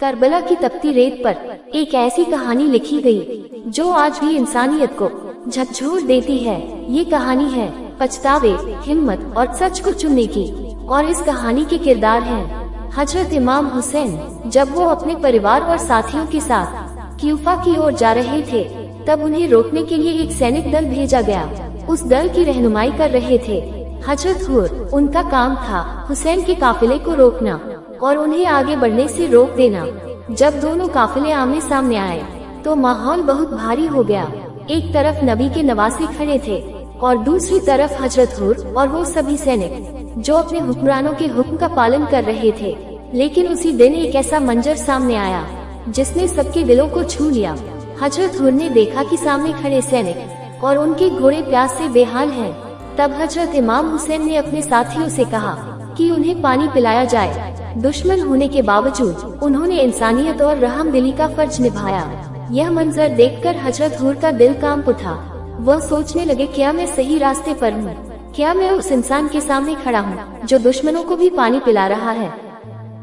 Karbala की तपती रेत पर एक ऐसी कहानी लिखी गई जो आज भी इंसानियत को झकझोर देती है। ये कहानी है पछतावे, हिम्मत और सच को चुनने की। और इस कहानी के किरदार हैं हजरत इमाम हुसैन। जब वो अपने परिवार और साथियों के साथ क्यूफा की ओर जा रहे थे, तब उन्हें रोकने के लिए एक सैनिक दल भेजा गया। उस दल की रहनुमाई कर रहे थे हजरत हुर। उनका काम था हुसैन के काफिले को रोकना और उन्हें आगे बढ़ने से रोक देना। जब दोनों काफिले आमने सामने आए तो माहौल बहुत भारी हो गया। एक तरफ नबी के नवासे खड़े थे और दूसरी तरफ हजरत हुर और वो सभी सैनिक जो अपने हुक्मरानों के हुक्म का पालन कर रहे थे। लेकिन उसी दिन एक ऐसा मंजर सामने आया जिसने सबके दिलों को छू लिया। हजरत हुर ने देखा कि सामने खड़े सैनिक और उनके घोड़े प्यास से बेहाल हैं। तब हजरत इमाम हुसैन ने अपने साथियों से कहा कि उन्हें पानी पिलाया जाए। दुश्मन होने के बावजूद उन्होंने इंसानियत और रहमदिली का फर्ज निभाया। यह मंजर देखकर हजरत हुर का दिल कांप उठा। वह सोचने लगे, क्या मैं सही रास्ते पर हूँ? क्या मैं उस इंसान के सामने खड़ा हूँ जो दुश्मनों को भी पानी पिला रहा है?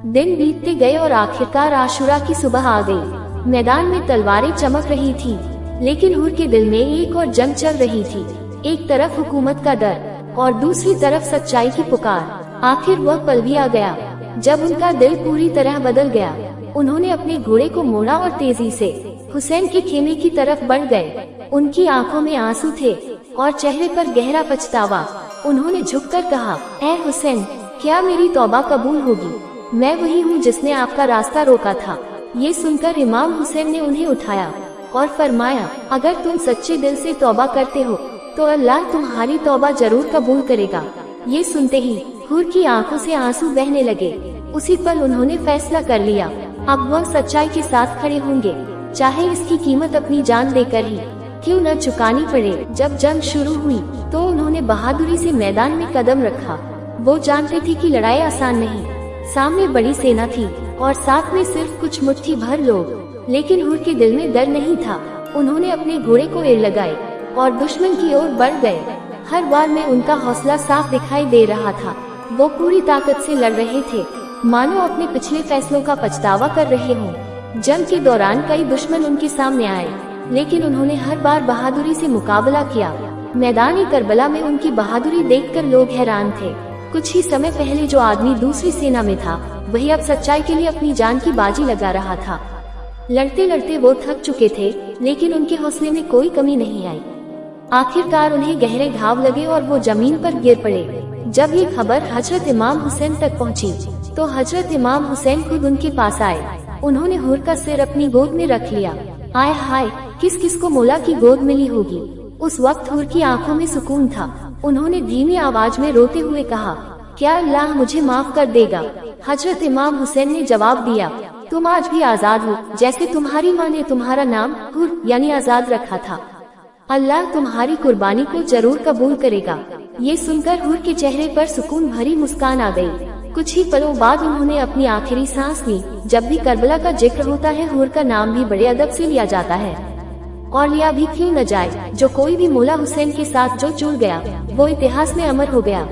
दिन बीतते गए और आखिरकार आशुरा की सुबह आ गई। मैदान में तलवारें चमक रही थी, लेकिन हुर के दिल में एक और जंग चल रही थी। एक तरफ हुकूमत का डर और दूसरी तरफ सच्चाई की पुकार। आखिर वह पल भी आ गया जब उनका दिल पूरी तरह बदल गया। उन्होंने अपने घोड़े को मोड़ा और तेजी से हुसैन के खेमे की तरफ बढ़ गए। उनकी आंखों में आंसू थे और चेहरे पर गहरा पछतावा। उन्होंने झुककर कहा, ऐ हुसैन, क्या मेरी तौबा कबूल होगी? मैं वही हूँ जिसने आपका रास्ता रोका था। ये सुनकर इमाम हुसैन ने उन्हें उठाया और फरमाया, अगर तुम सच्चे दिल से तौबा करते हो तो अल्लाह तुम्हारी तौबा जरूर कबूल करेगा। ये सुनते ही हुर की आंखों से आंसू बहने लगे। उसी पल उन्होंने फैसला कर लिया, अब वह सच्चाई के साथ खड़े होंगे, चाहे इसकी कीमत अपनी जान देकर ही क्यों न चुकानी पड़े। जब जंग शुरू हुई तो उन्होंने बहादुरी से मैदान में कदम रखा। वो जानते थे कि लड़ाई आसान नहीं। सामने बड़ी सेना थी और साथ में सिर्फ कुछ मुट्ठी भर लोग। लेकिन हुर के दिल में डर नहीं था। उन्होंने अपने घोड़े को एड़ लगाए और दुश्मन की ओर बढ़ गए। हर बार में उनका हौसला साफ दिखाई दे रहा था। वो पूरी ताकत से लड़ रहे थे, मानो अपने पिछले फैसलों का पछतावा कर रहे हों। जंग के दौरान कई दुश्मन उनके सामने आए, लेकिन उन्होंने हर बार बहादुरी से मुकाबला किया। मैदान करबला में उनकी बहादुरी देखकर लोग हैरान थे। कुछ ही समय पहले जो आदमी दूसरी सेना में था, वही अब सच्चाई के लिए अपनी जान की बाजी लगा रहा था। लड़ते लड़ते वो थक चुके थे, लेकिन उनके हौसले में कोई कमी नहीं आई। आखिरकार उन्हें गहरे घाव लगे और वो जमीन पर गिर पड़े। जब ये खबर हजरत इमाम हुसैन तक पहुंची, तो हजरत इमाम हुसैन खुद उनके पास आए। उन्होंने हुर का सिर अपनी गोद में रख लिया। आय हाय, किस किस को मौला की गोद मिली होगी। उस वक्त हुर की आंखों में सुकून था। उन्होंने धीमी आवाज में रोते हुए कहा, क्या अल्लाह मुझे माफ कर देगा? हजरत इमाम हुसैन ने जवाब दिया, तुम आज भी आजाद हो, जैसे तुम्हारी माँ ने तुम्हारा नाम हुर यानी आजाद रखा था। अल्लाह तुम्हारी कुर्बानी को जरूर कबूल करेगा। ये सुनकर हुर के चेहरे पर सुकून भरी मुस्कान आ गई। कुछ ही पलों बाद उन्होंने अपनी आखिरी सांस ली। जब भी करबला का जिक्र होता है, हुर का नाम भी बड़े अदब से लिया जाता है, और लिया भी क्यों न जाए। जो कोई भी मौला हुसैन के साथ जो जुड़ गया, वो इतिहास में अमर हो गया।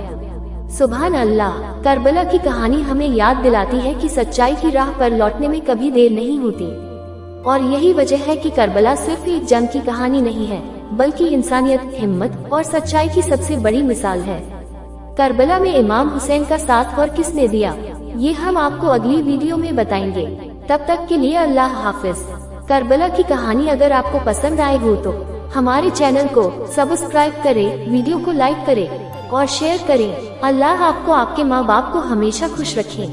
सुभान अल्लाह। करबला की कहानी हमें याद दिलाती है कि सच्चाई की राह पर लौटने में कभी देर नहीं होती। और यही वजह है कि करबला सिर्फ एक जंग की कहानी नहीं है, बल्कि इंसानियत, हिम्मत और सच्चाई की सबसे बड़ी मिसाल है। करबला में इमाम हुसैन का साथ और किसने दिया, ये हम आपको अगली वीडियो में बताएंगे। तब तक के लिए अल्लाह हाफिज। करबला की कहानी अगर आपको पसंद आए हो तो हमारे चैनल को सब्सक्राइब करें, वीडियो को लाइक करें और शेयर करें। अल्लाह आपको, आपके माँ बाप को हमेशा खुश रखे।